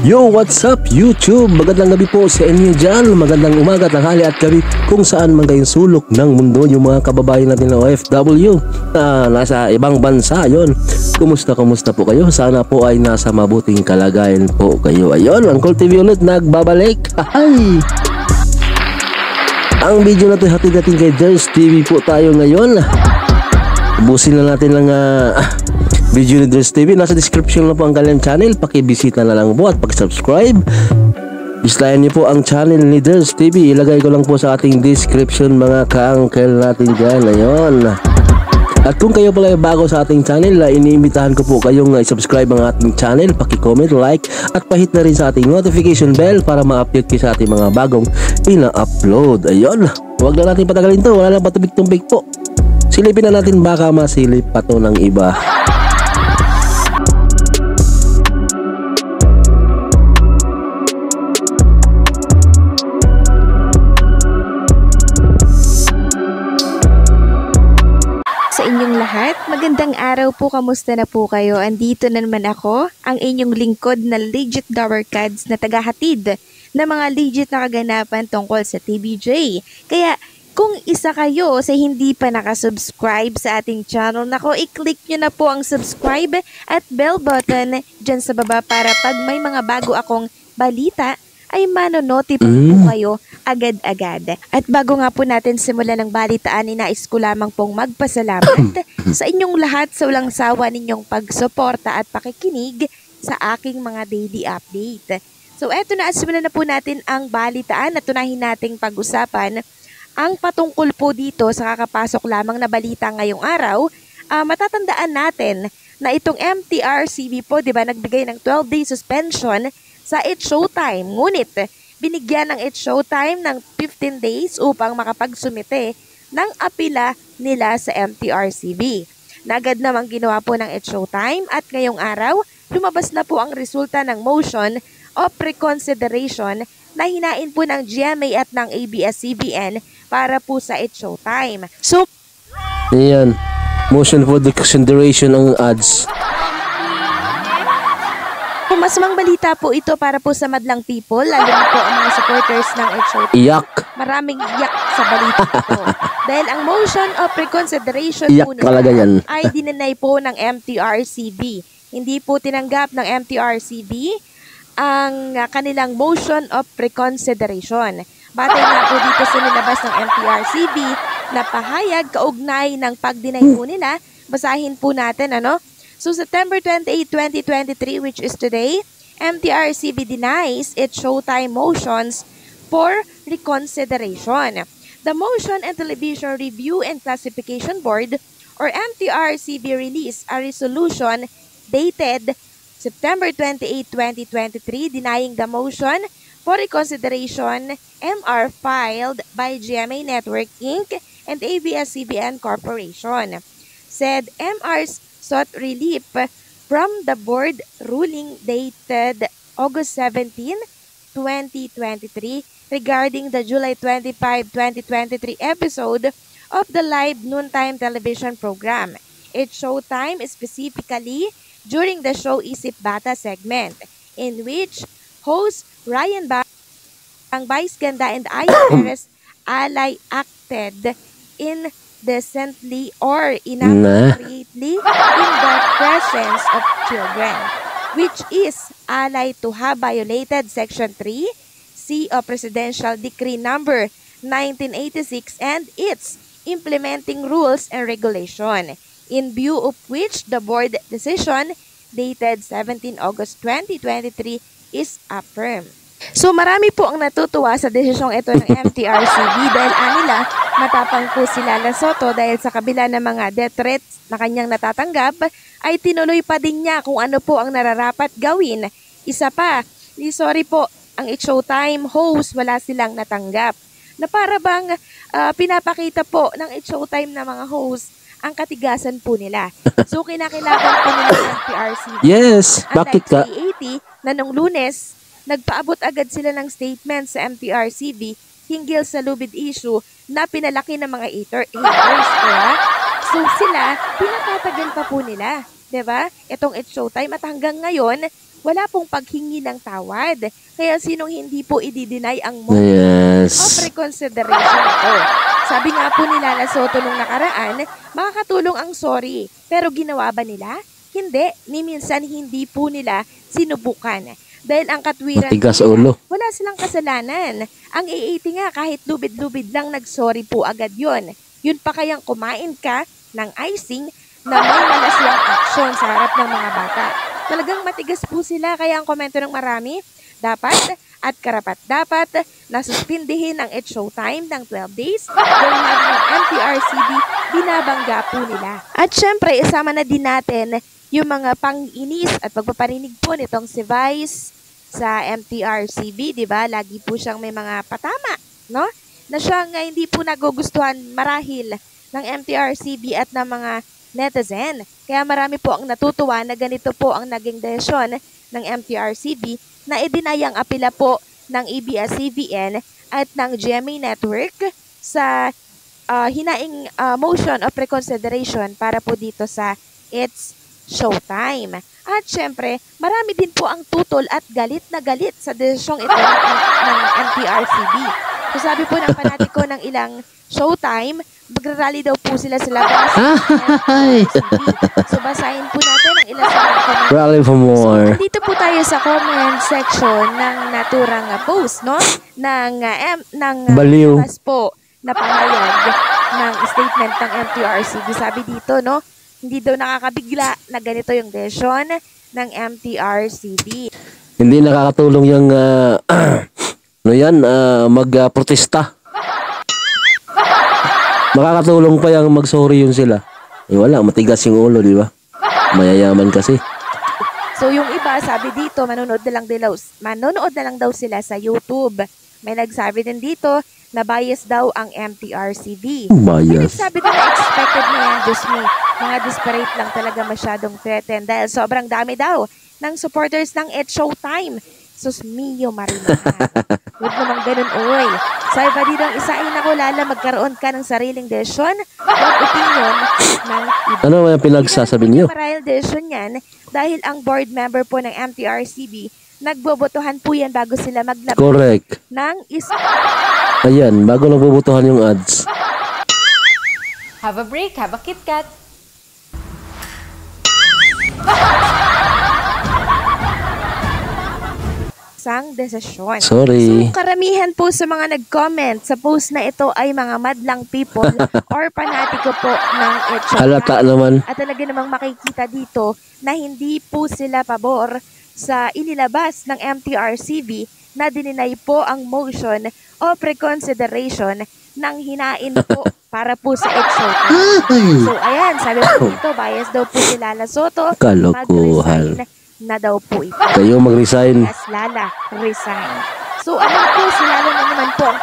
Yo, what's up YouTube? Magandang gabi po sa inyo dyan. Magandang umaga, tanghali at gabi kung saan man kayong sulok ng mundo yung mga kababayan natin na OFW na nasa ibang bansa. Yon. Kumusta po kayo? Sana po ay nasa mabuting kalagayan po kayo. Ayun, Uncle TV ulit nagbabalik. Hi! Ang video na ito hatid natin kay Ders TV po tayo ngayon. Ubusin na natin lang video ni Ders TV. Nasa description na po ang kanilang channel. Pakibisita na lang po at pakisubscribe. Bislayan niyo po ang channel ni Ders TV. Ilagay ko lang po sa ating description mga ka-uncle natin dyan. Ayun. At kung kayo pala ay bago sa ating channel, iniimbitahan ko po kayong i-subscribe ang ating channel. Paki-comment, like at pahit na rin sa ating notification bell para ma-update kayo sa ating mga bagong ina-upload. Ayun. Huwag na natin patagalin to. Wala lang patubig-tumbig po. Silipin na natin baka masilip pa to ng iba. Sa inyong lahat, magandang araw po, kamusta na po kayo? Andito na naman ako, ang inyong lingkod na legit Dawarkads na tagahatid na mga legit na kaganapan tungkol sa TVJ. Kaya kung isa kayo sa hindi pa nakasubscribe sa ating channel, nako, i-click nyo na po ang subscribe at bell button dyan sa baba para pag may mga bago akong balita, ay manonotify po kayo agad-agad. At bago nga po natin simulan ng balitaan, nais ko lamang pong magpasalamat sa inyong lahat sa walang sawa ninyong pagsuporta at pakikinig sa aking mga daily update. So eto na, simulan na po natin ang balitaan at tunahin nating pag-usapan ang patungkol po dito sa kakapasok lamang na balita ngayong araw. Matatandaan natin na itong MTRCB po, di ba, nagbigay ng 12-day suspension sa It's Showtime. Ngunit, binigyan ng It's Showtime ng 15 days upang makapagsumite ng apila nila sa MTRCB. Nagad namang ginawa po ng It's Showtime at ngayong araw, lumabas na po ang resulta ng motion of reconsideration na hinain po ng GMA at ng ABS-CBN para po sa It's Showtime. So, ayan. Motion for the consideration ng ads. masamang balita po ito para po sa madlang people, lalo na po ang mga supporters ng It's Showtime. Iyak. Maraming iyak sa balita ito. Dahil ang motion of reconsideration Iyak po nila yan. ay dinanay po ng MTRCB. Hindi po tinanggap ng MTRCB ang kanilang motion of reconsideration. Batay nga po dito sa nilabas ng MTRCB na pahayag kaugnay ng pagdinay po nila. Basahin po natin, ano? So, September 28, 2023, which is today, MTRCB denies its Showtime motions for reconsideration. The Motion and Television Review and Classification Board, or MTRCB, released a resolution dated September 28, 2023, denying the motion for reconsideration MR filed by GMA Network Inc. and ABS-CBN Corporation. Said MRs sought relief from the board ruling dated August 17, 2023 regarding the July 25, 2023 episode of the live noontime television program. It's Showtime, specifically during the show Isip Bata segment, in which host Ryan Bang, Vice Ganda, and Aya Perez alay acted indecently or inappropriately in the presence of children, which is alay to have violated Section 3C of Presidential Decree Number 1986 and its implementing rules and regulation, in view of which the board decision dated 17 August 2023 is affirmed. So marami po ang natutuwa sa desisyong ito ng MTRCB dahil anila matapang po si Lala Soto dahil sa kabila ng mga death threats na kanyang natatanggap ay tinuloy pa din niya kung ano po ang nararapat gawin. Isa pa, sorry po, ang It's Showtime host wala silang natanggap. Na para bang pinapakita po ng It's Showtime na mga host ang katigasan po nila. So kinakailangan po nila ng MTRCB. Yes, bakit ka? Unlike 80 na nung Lunes, nagpaabot agad sila ng statement sa MTRCB hinggil sa lubid issue na pinalaki ng mga haters. Kaya, so sila, pinatatagal pa po nila. 'Di ba? Itong It's Showtime at hanggang ngayon, wala pong paghingi ng tawad. Kaya sinong hindi po i-deny ang motion Yes. of reconsideration ito. Sabi nga po ni Lala Soto nung nakaraan, makakatulong ang sorry. Pero ginawa ba nila? Hindi. Ni minsan hindi po nila sinubukan. Dahil ang katwiran Matigas nila, ulo. wala silang kasalanan. Ang A80 nga kahit lubid-lubid lang nagsorry po agad yon. Yun pa kayang kumain ka ng icing na may malaswang aksyon sa harap ng mga bata. Talagang matigas po sila kaya ang komento ng marami, dapat at karapat-dapat nasuspindihin ang It's Showtime ng 12 days dahil maging ng MTRCB binabangga po nila. At syempre, isama na din natin yung mga pang-inis at pagpaparinig po nitong si Vice sa MTRCB, di ba? Lagi po siyang may mga patama, no? Na siya nga hindi po nagugustuhan marahil ng MTRCB at ng mga netizen. Kaya marami po ang natutuwa na ganito po ang naging desisyon ng MTRCB na idinayang apela po ng ABS-CBN at ng GMA Network sa hinaing motion of reconsideration para po dito sa It's Showtime. At syempre, marami din po ang tutol at galit na galit sa desisyong ito ng MTRCB. So sabi po ng panatiko ng ilang Showtime, magrarally daw po sila sa labas ng MTRCB. So basahin po natin ang ilang sa mga comment. Rally for more. So, dito po tayo sa comment section ng naturang post, no? Ng Baliw. mas po na pahayag ng statement ng MTRCB. Sabi dito, no? Hindi daw nakakabigla na ganito yung desisyon ng MTRCB. Hindi nakakatulong yung ano yan, mag-protesta. Makakatulong pa yung mag-sorry yun sila. Eh wala, matigas yung ulo, di ba? Mayayaman kasi. So yung iba, sabi dito, manonood na lang daw sila sa YouTube. May nagsabi din dito na bias daw ang MTRCB. May Bias. nagsabi din na expected na yan, Diyos me. Mga desperate lang talaga masyadong threatened dahil sobrang dami daw ng supporters ng It's Showtime. Sus mio Marina. Huwag naman ganun, oy. Sabi pa dito ang isa ay naku, Lala, magkaroon ka ng sariling desisyon o opinion ng iba. Ano may pinagsasabi niyo? Marahil desisyon yan dahil ang board member po ng MTRCB, nagbobotohan po yan bago sila maglabas Correct. ng Ayan, bago nagbubutuhan yung ads. Have a break, have a KitKat. isang desisyon. Sorry. So, karamihan po sa mga nag-comment sa post na ito ay mga madlang people or panatiko po ng It's Showtime. Halata naman. At talaga namang makikita dito na hindi po sila pabor sa inilabas ng MTRCB na dininay po ang motion of reconsideration ng hinain po para po sa It's Showtime. So, ayan, sabi po dito, bias daw po si Lala Soto. Kalokohan. Mag-resign na daw po ito. Kayo mag-resign. Yes, Lala, resign. So, alam po, si Lala na naman po ang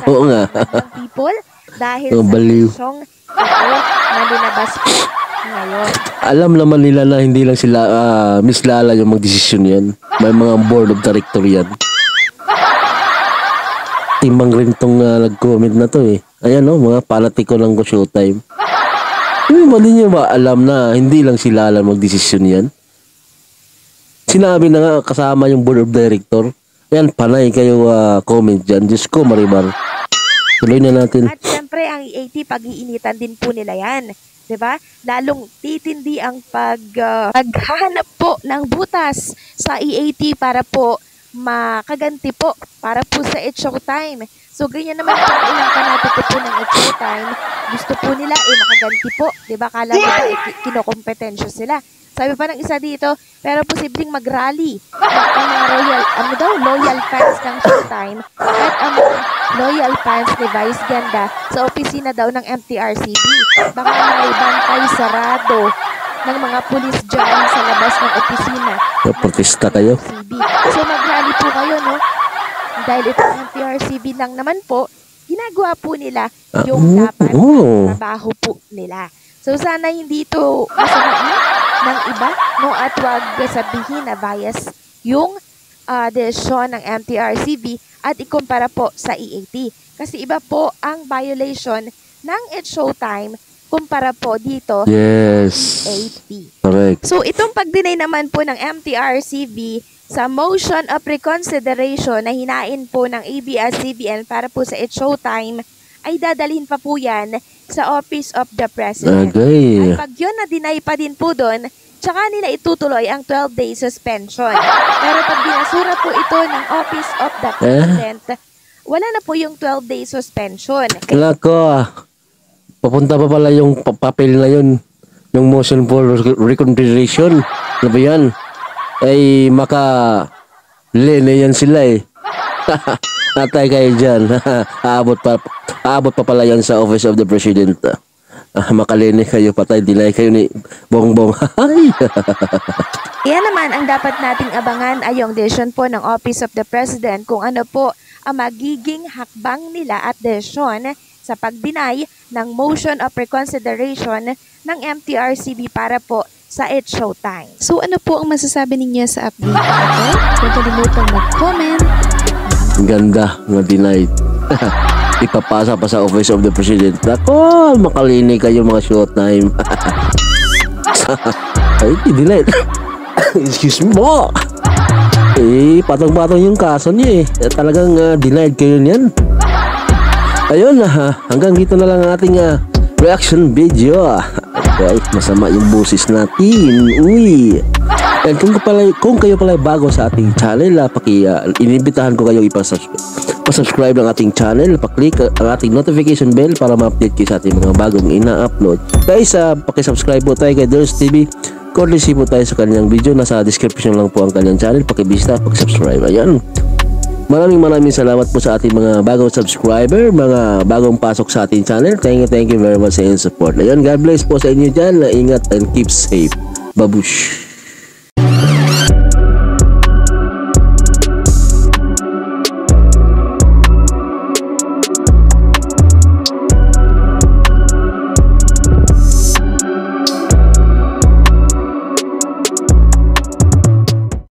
Oo nga. ng people dahil Ang sa baliw. desisyong ito na linabas po ngayon. Alam naman nila na hindi lang sila Miss Lala yung magdesisyon yan. May mga board of director yan. Timbang rin tong nag-comment na to eh. Ayan o, mga panatiko ng Showtime. Hindi nyo ba alam na hindi lang si Lala magdesisyon yan? Sinabi na nga kasama yung board of director. Ayan, panay kayo comment dyan. Diyos ko, Maribar. Tuloy na natin. At syempre, ang EAT, pag-iinitan din po nila yan. 'Di ba? Lalong titindi ang paghahanap po ng butas sa EAT para po makaganti po para po sa It's Showtime. So, ganyan naman po ang ilang panatiko po ng It's Showtime. Gusto po nila makaganti po. 'Di ba? Kala nila kinokompetensya sila. Sabi pa ng isa dito, pero posibleng mag-rally ang mga loyal fans ng Showtime at ang mga loyal fans ni Vice Ganda sa opisina daw ng MTRCB. Baka may bantay sarado ng mga pulis dyan sa labas ng opisina. Protesta kayo. MTRCB. So mag-rally po kayo, no? Dahil itong MTRCB lang naman po, ginagawa po nila yung dapat trabaho po nila. So sana hindi ito masama ng iba, no, at wag sabihin na bias yung desisyon ng MTRCB at ikumpara po sa EAT. Kasi iba po ang violation ng It's Showtime kumpara po dito Yes. 80. Correct. So, itong pag-deny naman po ng MTRCB sa motion of reconsideration na hinain po ng ABS-CBN para po sa It's Showtime, ay dadalhin pa po yan sa Office of the President. Okay. At pag yun na-deny pa din po doon, tsaka nila itutuloy ang 12-day suspension. Pero pag binasura po ito ng Office of the President, wala na po yung 12-day suspension. Wala ko. Papunta pa pala yung papel na yun. Yung motion for reconsideration. Ano ba yan? Ay maka-lene yan sila eh. Atay kayo dyan. Aabot pa pala yan sa Office of the President. Makalene kayo, patay, deny kayo ni Bongbong. Iyan naman ang dapat nating abangan ay yung desisyon po ng Office of the President kung ano po ang magiging hakbang nila at desisyon sa pag-deny ng motion of reconsideration ng MTRCB para po sa It's Showtime. So ano po ang masasabi ninyo sa update na ito? Huwag kalimutang mag-comment. Ang ganda nga denied. Ipapasa pa sa Office of the President. Ako, makalini kayo mga Showtime. Ay, denied. Excuse me po. Patong-patong yung kaso niya eh. Talagang denied kayo niyan. Ayun, hanggang dito na lang ang ating reaction video. Okay, masama yung boses natin. Uy. And kung kayo pala bago sa ating channel, inibitahan ko kayo pa-subscribe ng ating channel, pa-click ang ating notification bell para ma-update kayo sa ating mga bagong ina-upload. Guys, paki-subscribe po tayo kay Ders TV. Courtesy po tayo sa kanyang video. Nasa description lang po ang kanyang channel. Paki-bisita, paki-subscribe. Ayan. Maraming salamat po sa ating mga bagong subscriber, mga bagong pasok sa ating channel. Thank you very much sa inyong support. Ayan, God bless po sa inyo dyan. Ingat and keep safe. Babush!